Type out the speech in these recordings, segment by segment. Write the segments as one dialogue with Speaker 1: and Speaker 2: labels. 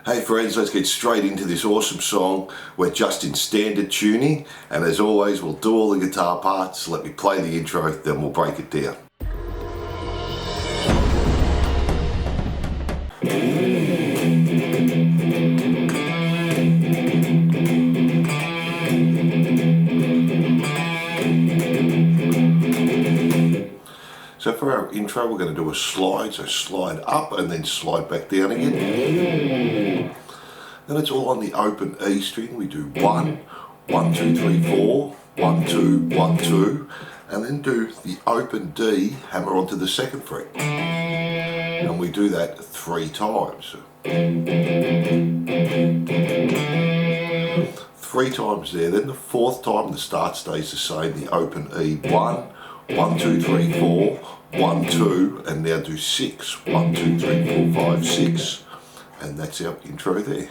Speaker 1: Hey friends, let's get straight into this awesome song. We're just in standard tuning, and as always we'll do all the guitar parts. Let me play the intro, then we'll break it down. So for our intro we're going to do a slide, so slide up and then slide back down again. Then it's all on the open E string. We do 1, 1, 2, 3, 4, 1, 2, 1, 2, and then do the open D, hammer onto the second fret. And we do that 3 times. 3 times there, then the 4th time the start stays the same, the open E, 1, 1, 2, 3, 4, 1, 2, and now do 6, 1, 2, 3, 4, 5, 6, and that's our intro there.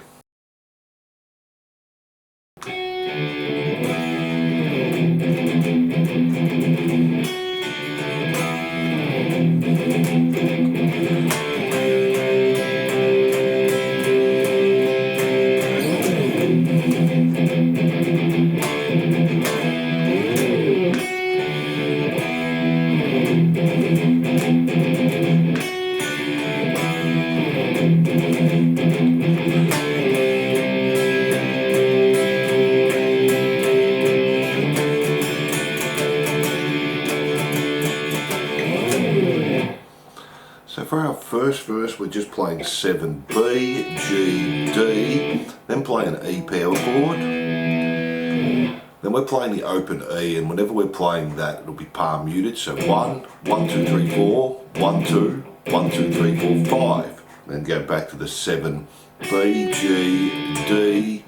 Speaker 1: So for our first verse we're just playing 7B, G, D, then playing an E power chord, then we're playing the open E, and whenever we're playing that it'll be palm muted, so 1, 1, 2, 3, 4, 1, 2, 1, 2, 3, 4, 5, then go back to the 7B, G, D,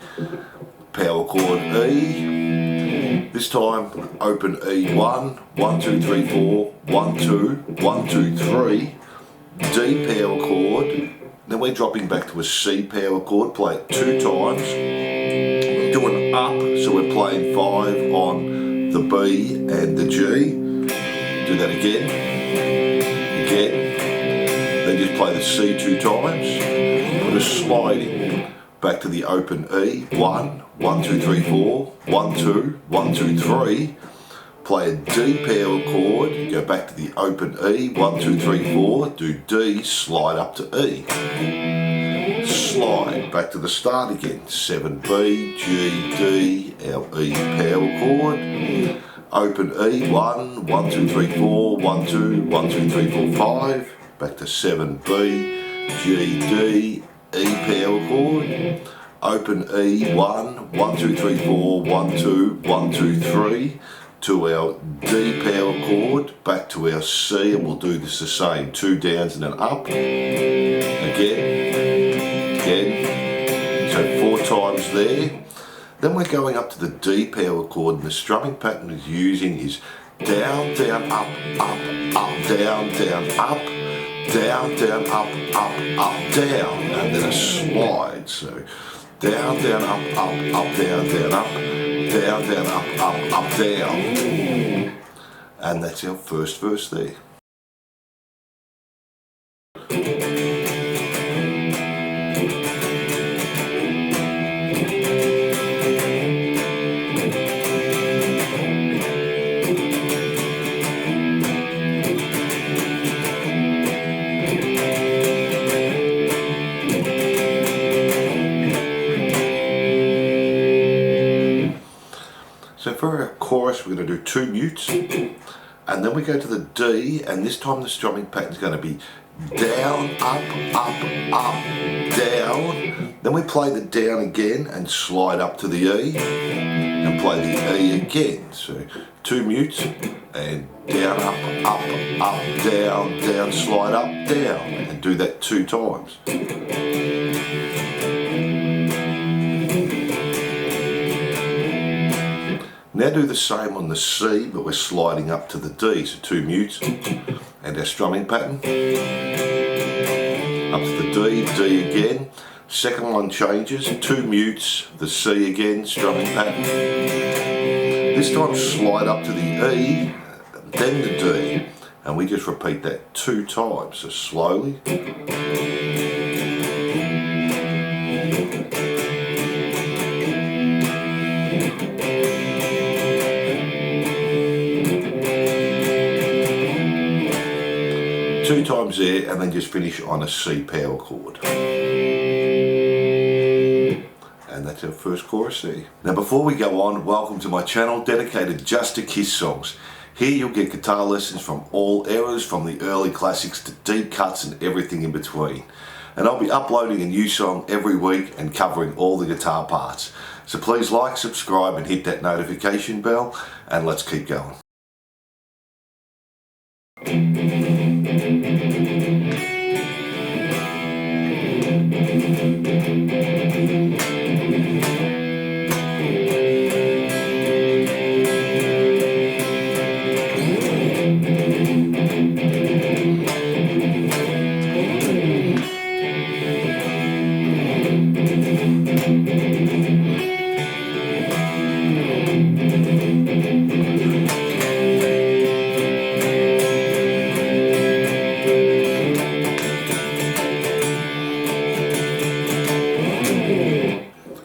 Speaker 1: power chord E, this time open E 1, 1, 2, 3, 4, 1, 2, 1, 2, 3, D power chord, then we're dropping back to a C power chord, play it 2 times, do an up, so we're playing 5 on the B and the G, do that again, then just play the C 2 times, put a slide in, back to the open E, 1, 1, 2, 3, 4, 1, 2, 1, 2, 3, play a D power chord, go back to the open E, 1, 2, 3, 4, do D, slide up to E. Slide, back to the start again, 7B, G, D, our E power chord, open E, 1, 1, 2, 3, 4, 1, 2, 1, 2, 3, 4, 5, back to 7B, G, D, E power chord, open E, 1, 1, 2, 3, 4, 1, 2, 1, 2, 3, to our D power chord, back to our C, and we'll do this the same, 2 downs and an up, again, so 4 times there. Then we're going up to the D power chord, and the strumming pattern is using is down, down, up, up, up, down, down, up, down, down, up, up, up, down, and then a slide, so down, down, up, up, up, down, down, up, down, down, up, up, up, down. And that's our first verse there. So for our chorus we're going to do 2 mutes, and then we go to the D, and this time the strumming pattern is going to be down, up, up, up, down, then we play the down again and slide up to the E, and play the E again, so 2 mutes, and down, up, up, up, down, down, slide up, down, and do that 2 times. Now do the same on the C, but we're sliding up to the D, so 2 mutes, and our strumming pattern, up to the D, D again, second one changes, 2 mutes, the C again, strumming pattern, this time slide up to the E, then the D, and we just repeat that 2 times, so slowly. times there, and then just finish on a C power chord. And that's our first chorus there. Now before we go on, welcome to my channel dedicated just to Kiss songs. Here you'll get guitar lessons from all eras, from the early classics to deep cuts and everything in between. And I'll be uploading a new song every week and covering all the guitar parts. So please like, subscribe and hit that notification bell, and let's keep going.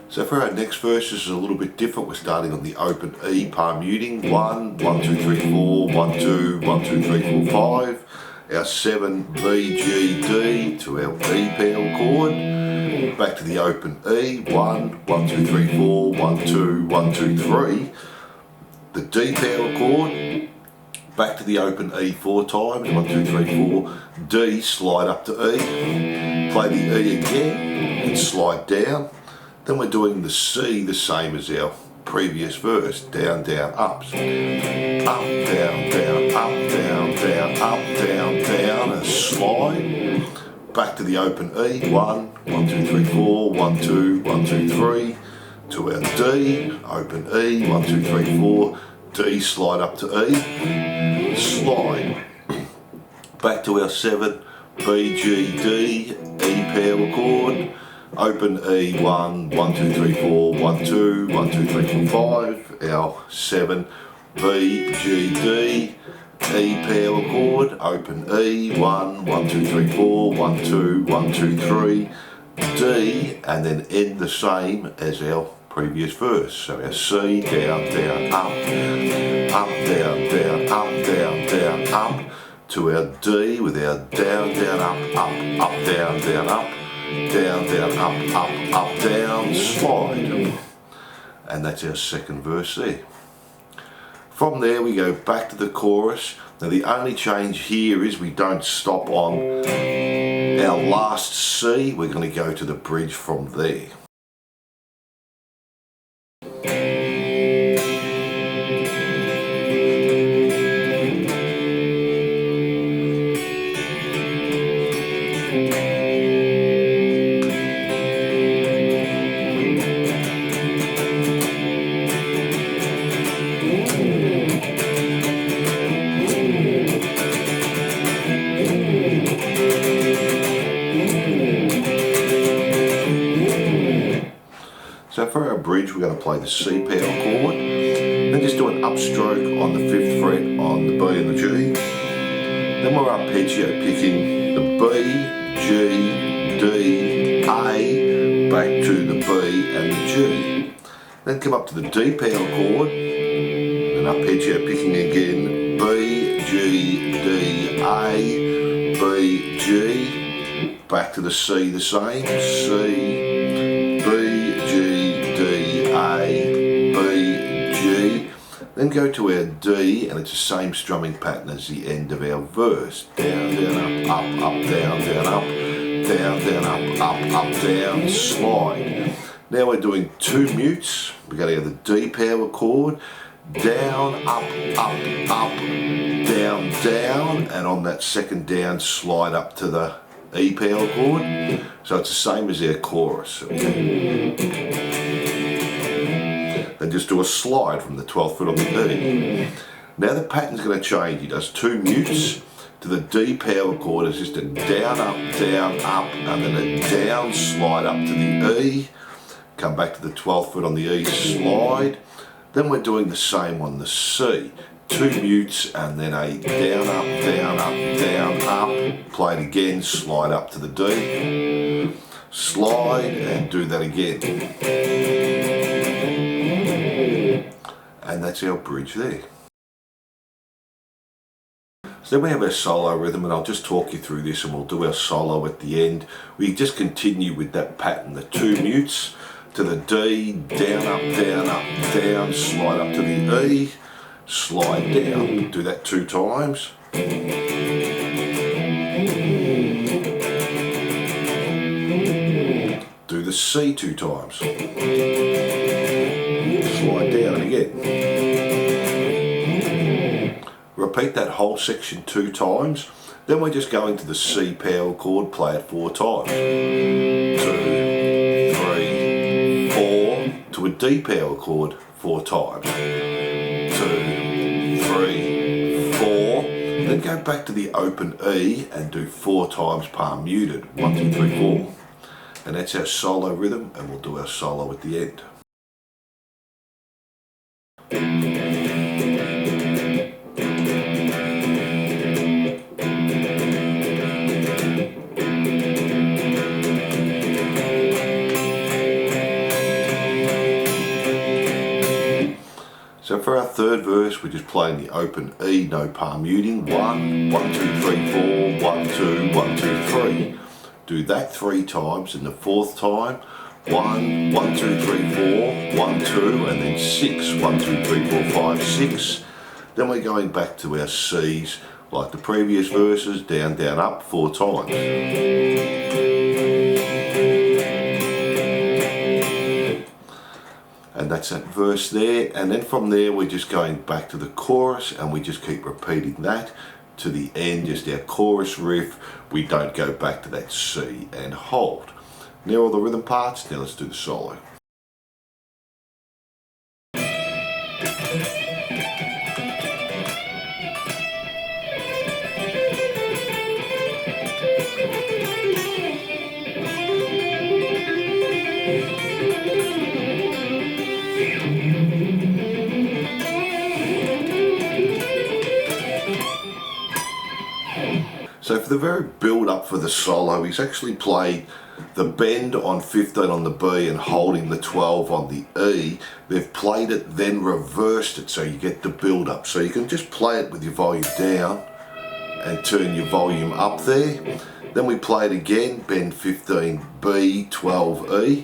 Speaker 1: So for our next verse, this is a little bit different. We're starting on the open E palm muting. 1, 1, 2, 3, 4, 1, 2, 1, 2, 3, 4, 5. Our 7, B, G, D to our E power chord. Back to the open E. 1, 1, 2, 3, 4, 1, 2, 1, 2, 3. The D power chord. Back to the open E 4 times. 1, 2, 3, 4. D, slide up to E. Play the E again and slide down. Then we're doing the C the same as our previous verse. Down, down, ups. Up, down, down, up, down, down, up, down, down, a slide. Back to the open E. 1, 1, 2, 3, 4, 1, 2, 1, 2, 3. To our D, open E, 1, 2, 3, 4. D, slide up to E. Slide. Back to our 7, B, G, D, E power chord. Open E, 1, 1, 2, 3, 4, 1, 2, 1, 2, 3, 4, 5. Our 7, B, G, D, E power chord. Open E, 1, 1, 2, 3, 4, 1, 2, 1, 2, 3. D, and then end the same as our previous verse. So our C, down, down, up, down, down, up, down, down, up. To our D with our down, down, up, down, down, up. Down, down, up, down, slide. And that's our second verse there. From there we go back to the chorus. Now the only change here is we don't stop on our last C. We're going to go to the bridge from there. So for our bridge, we're going to play the C power chord, then just do an upstroke on the 5th fret on the B and the G. Then we're arpeggio picking the B, G, D, A, back to the B and the G. Then come up to the D power chord, and arpeggio picking again, B, G, D, A, B, G, back to the C the same, C, B, G, D, A, B, G. Then go to our D, and it's the same strumming pattern as the end of our verse. Down, down, up, down, down, up, down, down, up, down, slide. Now we're doing 2 mutes. We're going to go the D power chord, down, up, down, down, and on that second down, slide up to the E power chord. So it's the same as our chorus. Okay? Then just do a slide from the 12th fret on the E. Now the pattern's going to change. He does 2 mutes to the D power chord. It's just a down, up, and then a down slide up to the E. Come back to the 12th fret on the E, slide. Then we're doing the same on the C. 2 mutes and then a down, up. Play it again, slide up to the D. Slide and do that again. And that's our bridge there. So So then we have our solo rhythm, and I'll just talk you through this and we'll do our solo at the end. We just continue with that pattern, the 2 mutes to the D, down, up, down, up, down, slide up to the E, slide down. Do that 2 times. Do the C 2 times. Slide down again. Repeat that whole section 2 times. Then we're just going to the C power chord, play it 4 times. 2, 3, 4, to a D power chord 4 times. 2, 3, 4. Then go back to the open E and do 4 times palm muted. 1, 2, 3, 4. And that's our solo rhythm, and we'll do our solo at the end. So for our third verse, we're just playing the open E, no palm muting. 1, 1, 2, 3, 4, 1, 2, 1, 2, 3. Do that 3 times, and the 4th time, 1, 1, 2, 3, 4, 1, 2, and then 6, 1, 2, 3, 4, 5, 6. Then we're going back to our C's, like the previous verses, down, down, up 4 times. And that's that verse there, and then from there we're just going back to the chorus, and we just keep repeating that to the end, just our chorus riff. We don't go back to that C and hold. Now all the rhythm parts, now let's do the solo. So for the very build up for the solo, he's actually played the bend on 15 on the B and holding the 12 on the E. They've played it, then reversed it, so you get the build up. So you can just play it with your volume down and turn your volume up there. Then we play it again, bend 15 B, 12 E.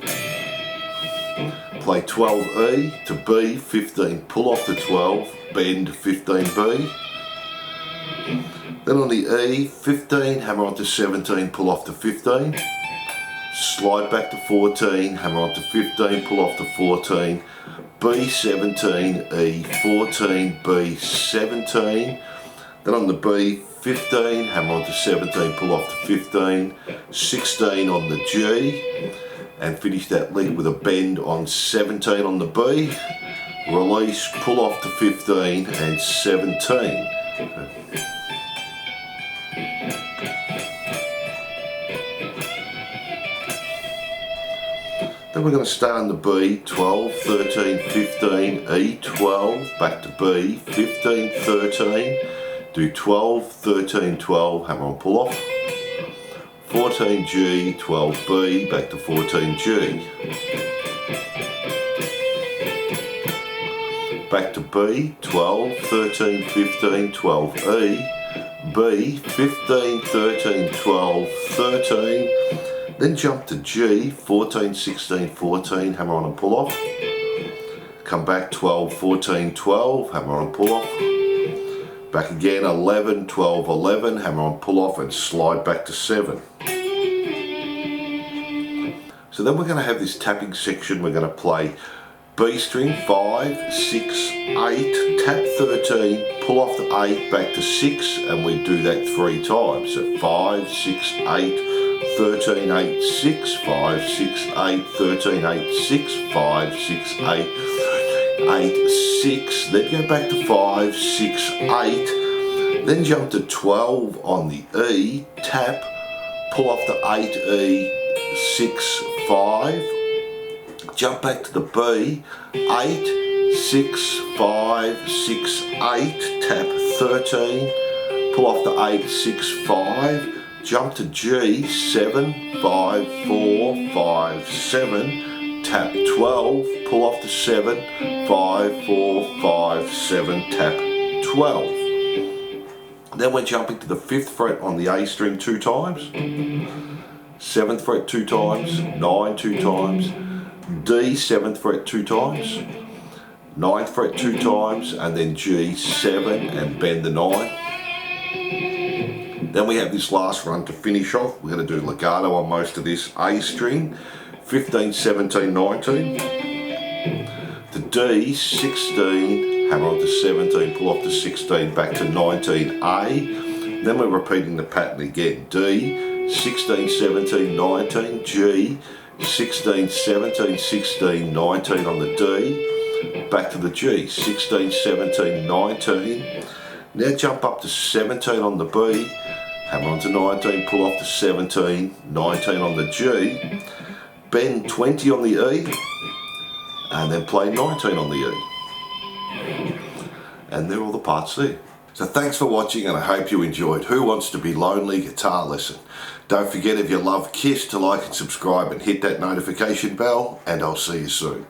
Speaker 1: Play 12 E to B, 15, pull off the 12, bend 15 B. Then on the E, 15, hammer onto 17, pull off to 15. Slide back to 14, hammer onto 15, pull off to 14. B, 17, E, 14, B, 17. Then on the B, 15, hammer onto 17, pull off to 15. 16 on the G. And finish that lick with a bend on 17 on the B. Release, pull off to 15 and 17. Then we're going to start on the B, 12, 13, 15, E, 12, back to B, 15, 13, do 12, 13, 12, hammer on pull off, 14 G, 12 B, back to 14 G, back to B, 12, 13, 15, 12 E, B, 15, 13, 12, 13, then jump to G, 14, 16, 14, hammer on and pull off. Come back 12, 14, 12, hammer on and pull off. Back again 11, 12, 11, hammer on, pull off and slide back to 7. So then we're going to have this tapping section. We're going to play B string, 5, 6, 8, tap 13, pull off the 8, back to 6, and we do that 3 times. So 5, 6, 8, 13, 8, 6, 5, 6, 8, 13, 8, 6, 5, 6, 8, 8, 6, then go back to 5, 6, 8, then jump to 12 on the E, tap, pull off the 8 E, 6, 5, jump back to the B, 8, 6, 5, 6, 8, tap 13, pull off the 8, 6, 5, jump to G, 7, 5, 4, 5, 7, tap 12, pull off the 7, 5, 4, 5, 7, tap 12. Then we're jumping to the 5th fret on the A string 2 times, 7th fret 2 times, 9 2 times, D 7th fret 2 times, 9th fret 2 times, and then G 7 and bend the 9. Then we have this last run to finish off. We're going to do legato on most of this. A string, 15, 17, 19. The D, 16, hammer onto 17, pull off to 16, back to 19, A. Then we're repeating the pattern again. D, 16, 17, 19, G, 16, 17, 16, 19 on the D, back to the G, 16, 17, 19. Now jump up to 17 on the B, hammer onto 19, pull off to 17, 19 on the G, bend 20 on the E, and then play 19 on the E. And they're all the parts there. So thanks for watching, and I hope you enjoyed Who Wants to Be Lonely Guitar Lesson. Don't forget, if you love KISS, to like and subscribe and hit that notification bell, and I'll see you soon.